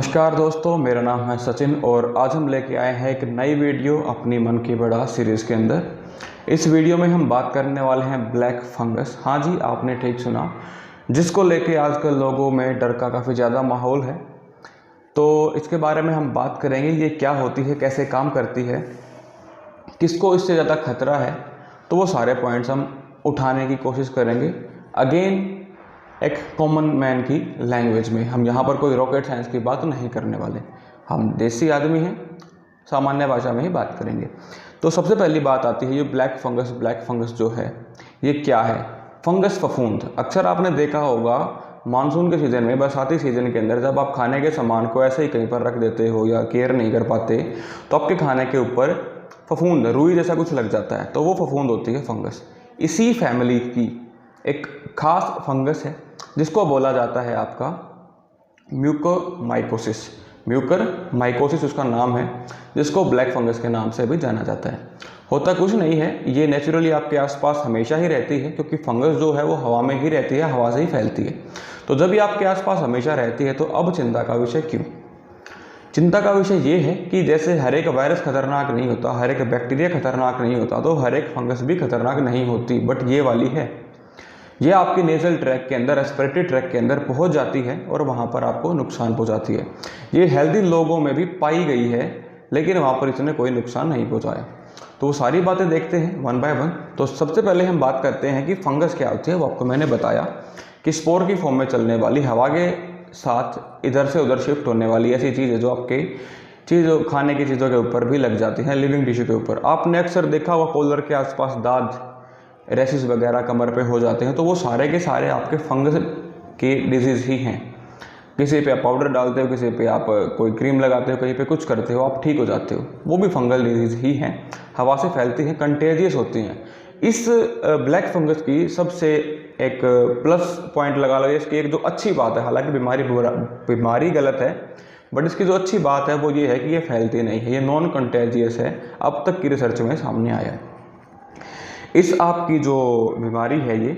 नमस्कार दोस्तों, मेरा नाम है सचिन और आज हम लेके आए हैं एक नई वीडियो अपनी मन की बड़ा सीरीज़ के अंदर। इस वीडियो में हम बात करने वाले हैं ब्लैक फंगस। हाँ जी, आपने ठीक सुना, जिसको लेके आजकल लोगों में डर का काफ़ी ज़्यादा माहौल है। तो इसके बारे में हम बात करेंगे, ये क्या होती है, कैसे काम करती है, किसको इससे ज़्यादा खतरा है। तो वो सारे पॉइंट्स हम उठाने की कोशिश करेंगे। अगेन एक कॉमन मैन की लैंग्वेज में। हम यहाँ पर कोई रॉकेट साइंस की बात नहीं करने वाले, हम देसी आदमी हैं, सामान्य भाषा में ही बात करेंगे। तो सबसे पहली बात आती है ये ब्लैक फंगस जो है ये क्या है। फंगस फफूंद, अक्सर आपने देखा होगा मानसून के सीज़न में, बरसाती सीज़न के अंदर जब आप खाने के सामान को ऐसे ही कहीं पर रख देते हो या केयर नहीं कर पाते तो आपके खाने के ऊपर फफूंद, रुई जैसा कुछ लग जाता है, तो वो फफूंद होती है फंगस। इसी फैमिली की एक खास फंगस है जिसको बोला जाता है आपका म्यूकोरमाइकोसिस। म्यूकोरमाइकोसिस उसका नाम है, जिसको ब्लैक फंगस के नाम से भी जाना जाता है। होता कुछ नहीं है, ये नेचुरली आपके आसपास हमेशा ही रहती है, क्योंकि फंगस जो है वो हवा में ही रहती है, हवा से ही फैलती है। तो जब ये आपके आसपास हमेशा रहती है तो अब चिंता का विषय क्यों? चिंता का विषय ये है कि जैसे हर एक वायरस खतरनाक नहीं होता, हर एक बैक्टीरिया खतरनाक नहीं होता, तो हर एक फंगस भी खतरनाक नहीं होती, बट ये वाली है। ये आपके नेजल ट्रैक के अंदर, रेस्पिरेटरी ट्रैक के अंदर पहुंच जाती है और वहाँ पर आपको नुकसान पहुँचाती है। ये हेल्दी लोगों में भी पाई गई है, लेकिन वहाँ पर इसने कोई नुकसान नहीं पहुँचाया। तो वो सारी बातें देखते हैं वन बाय वन। तो सबसे पहले हम बात करते हैं कि फंगस क्या होती है। वो आपको मैंने बताया कि स्पोर की फॉर्म में चलने वाली, हवा के साथ इधर से उधर शिफ्ट होने वाली ऐसी चीज़ है जो आपके खाने की चीज़ों के ऊपर भी लग जाती हैं, लिविंग टिश्यू के ऊपर। आपने अक्सर देखा होगा कॉलर के आसपास दाद, रैशेस वगैरह कमर पे हो जाते हैं, तो वो सारे के सारे आपके फंगस के डिजीज़ ही हैं। किसी पे आप पाउडर डालते हो, किसी पे आप कोई क्रीम लगाते हो, कहीं पे कुछ करते हो, आप ठीक हो जाते हो, वो भी फंगल डिजीज़ ही हैं, हवा से फैलती हैं, कंटेजियस होती हैं। इस ब्लैक फंगस की सबसे एक प्लस पॉइंट लगा लो, इसकी एक जो अच्छी बात है, हालांकि बीमारी गलत है, बट इसकी जो अच्छी बात है वो ये है कि ये फैलती नहीं है, ये नॉन कंटेजियस है, अब तक की रिसर्च में सामने आया है। इस आपकी जो बीमारी है ये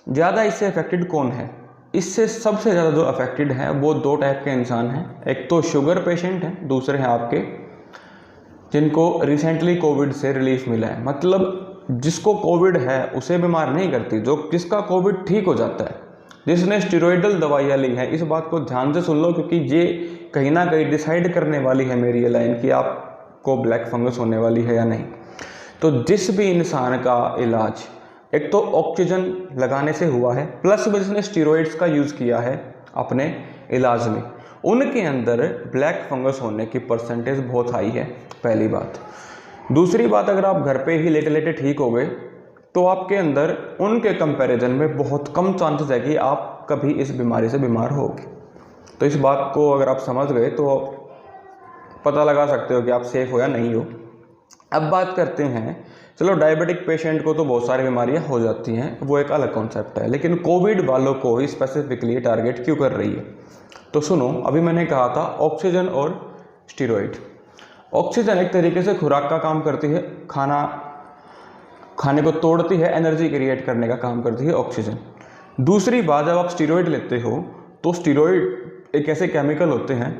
ज़्यादा, इससे अफेक्टेड कौन है? इससे सबसे ज़्यादा जो अफेक्टेड हैं वो दो टाइप के इंसान हैं। एक तो शुगर पेशेंट हैं, दूसरे हैं आपके जिनको रिसेंटली कोविड से रिलीफ मिला है। मतलब जिसको कोविड है उसे बीमार नहीं करती, जिसका कोविड ठीक हो जाता है, जिसने स्टेरॉइडल दवाइयाँ ली हैं। इस बात को ध्यान से सुन लो, क्योंकि ये कहीं ना कहीं डिसाइड करने वाली है मेरी ये लाइन कि आपको ब्लैक फंगस होने वाली है या नहीं। तो जिस भी इंसान का इलाज एक तो ऑक्सीजन लगाने से हुआ है, प्लस में जिसने स्टीरॉइड्स का यूज़ किया है अपने इलाज में, उनके अंदर ब्लैक फंगस होने की परसेंटेज बहुत हाई है, पहली बात। दूसरी बात, अगर आप घर पे ही लेटे लेटे ठीक हो गए तो आपके अंदर उनके कंपैरिजन में बहुत कम चांसेस है कि आप कभी इस बीमारी से बीमार होगे। तो इस बात को अगर आप समझ गए तो पता लगा सकते हो कि आप सेफ हो या नहीं हो। अब बात करते हैं, चलो डायबिटिक पेशेंट को तो बहुत सारी बीमारियां हो जाती हैं, वो एक अलग कॉन्सेप्ट है, लेकिन कोविड वालों को ही स्पेसिफिकली टारगेट क्यों कर रही है? तो सुनो, अभी मैंने कहा था ऑक्सीजन और स्टीरॉइड। ऑक्सीजन एक तरीके से खुराक का काम करती है, खाने को तोड़ती है, एनर्जी क्रिएट करने का काम करती है ऑक्सीजन। दूसरी बात, जब आप स्टीरॉइड लेते हो तो स्टीरॉइड एक ऐसे केमिकल होते हैं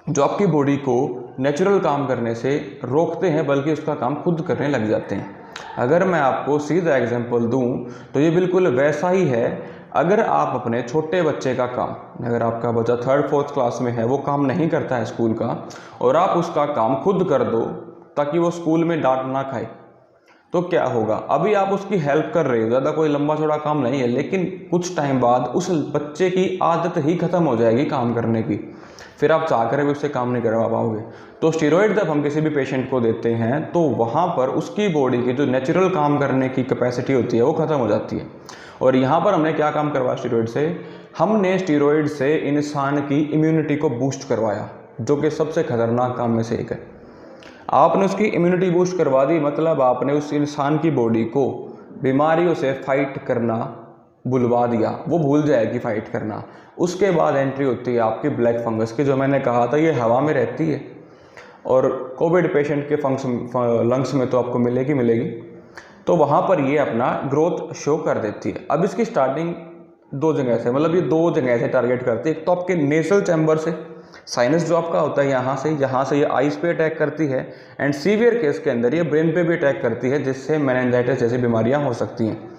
जो आपकी बॉडी को नेचुरल काम करने से रोकते हैं, बल्कि उसका काम खुद करने लग जाते हैं। अगर मैं आपको सीधा एग्जांपल दूं तो ये बिल्कुल वैसा ही है। अगर आप अपने छोटे बच्चे का काम, अगर आपका बच्चा 3rd 4th क्लास में है, वो काम नहीं करता है स्कूल का, और आप उसका काम खुद कर दो ताकि वो स्कूल में डांट ना खाए, तो क्या होगा? अभी आप उसकी हेल्प कर रहे हो, ज़्यादा कोई लंबा चौड़ा काम नहीं है, लेकिन कुछ टाइम बाद उस बच्चे की आदत ही खत्म हो जाएगी काम करने की, फिर आप चाह कर भी उससे काम नहीं करवा पाओगे। तो स्टीरॉइड जब हम किसी भी पेशेंट को देते हैं तो वहाँ पर उसकी बॉडी की जो नेचुरल काम करने की कैपेसिटी होती है वो ख़त्म हो जाती है। और यहाँ पर हमने क्या काम करवाया स्टीरॉइड से? हमने स्टीरॉइड से इंसान की इम्यूनिटी को बूस्ट करवाया, जो कि सबसे खतरनाक काम में से एक है। आपने उसकी इम्यूनिटी बूस्ट करवा दी, मतलब आपने उस इंसान की बॉडी को बीमारियों से फाइट करना बुलवा दिया, वो भूल जाएगी फाइट करना। उसके बाद एंट्री होती है आपकी ब्लैक फंगस की, जो मैंने कहा था ये हवा में रहती है और कोविड पेशेंट के लंग्स में तो आपको मिलेगी। तो वहाँ पर ये अपना ग्रोथ शो कर देती है। अब इसकी स्टार्टिंग दो जगह से, मतलब ये दो जगह से टारगेट करती है। एक तो आपके नेसल चैम्बर से, साइनस जो आपका होता है यहाँ से ये आइस पे अटैक करती है, एंड सीवियर केस के अंदर ये ब्रेन पे भी अटैक करती है, जिससे मेनिंजाइटिस जैसी बीमारियाँ हो सकती हैं।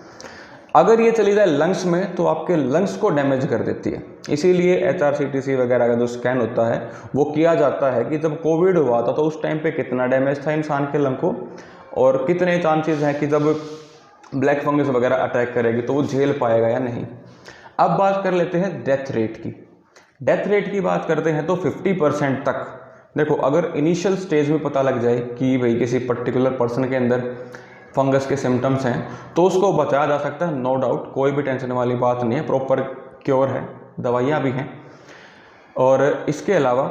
अगर ये चली जाए लंग्स में तो आपके लंग्स को डैमेज कर देती है। इसीलिए HRCTC वगैरह का जो स्कैन होता है वो किया जाता है कि जब कोविड हुआ था तो उस टाइम पे कितना डैमेज था इंसान के लंग को, और कितने चांसेस हैं कि जब ब्लैक फंगस वगैरह अटैक करेगी तो वो झेल पाएगा या नहीं। अब बात कर लेते हैं डेथ रेट की। डेथ रेट की बात करते हैं तो 50% तक, देखो अगर इनिशियल स्टेज में पता लग जाए कि भाई किसी पर्टिकुलर पर्सन के अंदर फंगस के सिम्टम्स हैं तो उसको बचाया जा सकता है, नो डाउट, कोई भी टेंशन वाली बात नहीं है, प्रॉपर क्योर है, दवाइयाँ भी हैं। और इसके अलावा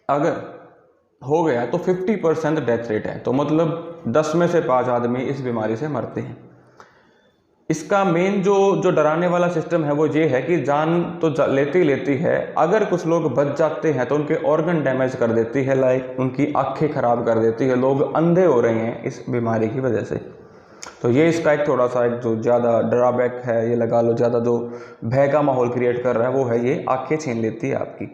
अगर हो गया तो 50% डेथ रेट है, तो मतलब 10 में से 5 आदमी इस बीमारी से मरते हैं। इसका मेन जो डराने वाला सिस्टम है वो ये है कि जान तो लेती है, अगर कुछ लोग बच जाते हैं तो उनके ऑर्गन डैमेज कर देती है, लाइक उनकी आंखें खराब कर देती है, लोग अंधे हो रहे हैं इस बीमारी की वजह से। तो ये इसका एक थोड़ा सा एक जो ज़्यादा ड्रॉबैक है, ये लगा लो ज़्यादा जो भय का माहौल क्रिएट कर रहा है वो है ये आंखें छीन लेती है आपकी।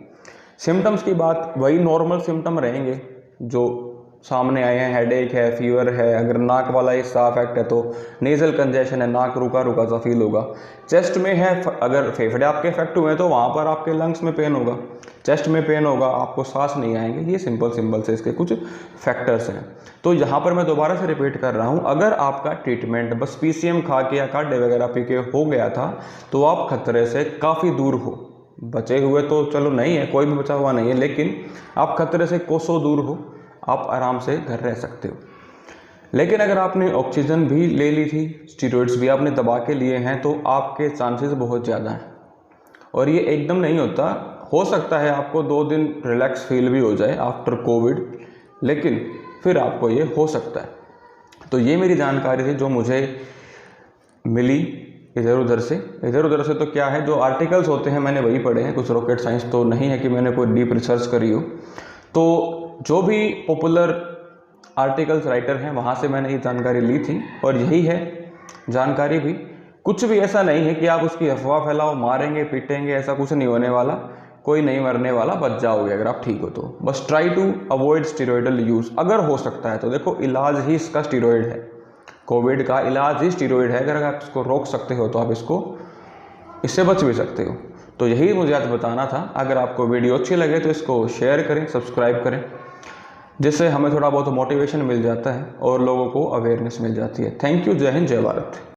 सिम्टम्स की बात वही नॉर्मल सिम्टम रहेंगे जो सामने आए हैं, हेडेक है, फीवर है, अगर नाक वाला हिस्सा अफेक्ट है तो नेजल कंजेशन है, नाक रुका रुका सा फील होगा। चेस्ट में है, अगर फेफड़े आपके इफेक्ट हुए हैं तो वहाँ पर आपके लंग्स में पेन होगा, चेस्ट में पेन होगा, आपको सांस नहीं आएंगे। ये सिंपल से इसके कुछ फैक्टर्स हैं। तो यहाँ पर मैं दोबारा से रिपीट कर रहा हूँ, अगर आपका ट्रीटमेंट बस PCM खा के या काढ़े वगैरह पी के हो गया था तो आप खतरे से काफ़ी दूर हो। बचे हुए तो चलो नहीं है, कोई भी बचा हुआ नहीं है, लेकिन आप खतरे से कोसों दूर हो, आप आराम से घर रह सकते हो। लेकिन अगर आपने ऑक्सीजन भी ले ली थी, स्टीरॉइड्स भी आपने दबा के लिए हैं, तो आपके चांसेस बहुत ज़्यादा हैं। और ये एकदम नहीं होता, हो सकता है आपको 2 दिन रिलैक्स फील भी हो जाए आफ्टर कोविड, लेकिन फिर आपको ये हो सकता है। तो ये मेरी जानकारी थी जो मुझे मिली इधर उधर से तो क्या है, जो आर्टिकल्स होते हैं मैंने वही पढ़े हैं, कुछ रॉकेट साइंस तो नहीं है कि मैंने कोई डीप रिसर्च करी हो। तो जो भी पॉपुलर आर्टिकल्स राइटर हैं वहाँ से मैंने ये जानकारी ली थी, और यही है जानकारी भी। कुछ भी ऐसा नहीं है कि आप उसकी अफवाह फैलाओ, मारेंगे पीटेंगे, ऐसा कुछ नहीं होने वाला, कोई नहीं मरने वाला, बच जाओगे अगर आप ठीक हो तो। बस try to avoid steroidal use अगर हो सकता है तो। देखो इलाज ही इसका स्टीरॉयड है, कोविड का इलाज ही स्टीरॉयड है। अगर आप इसको रोक सकते हो तो आप इससे बच भी सकते हो। तो यही मुझे आज बताना था। अगर आपको वीडियो अच्छी लगे तो इसको शेयर करें, सब्सक्राइब करें, जिससे हमें थोड़ा बहुत मोटिवेशन मिल जाता है और लोगों को अवेयरनेस मिल जाती है। Thank you. जय हिंद, जय भारत।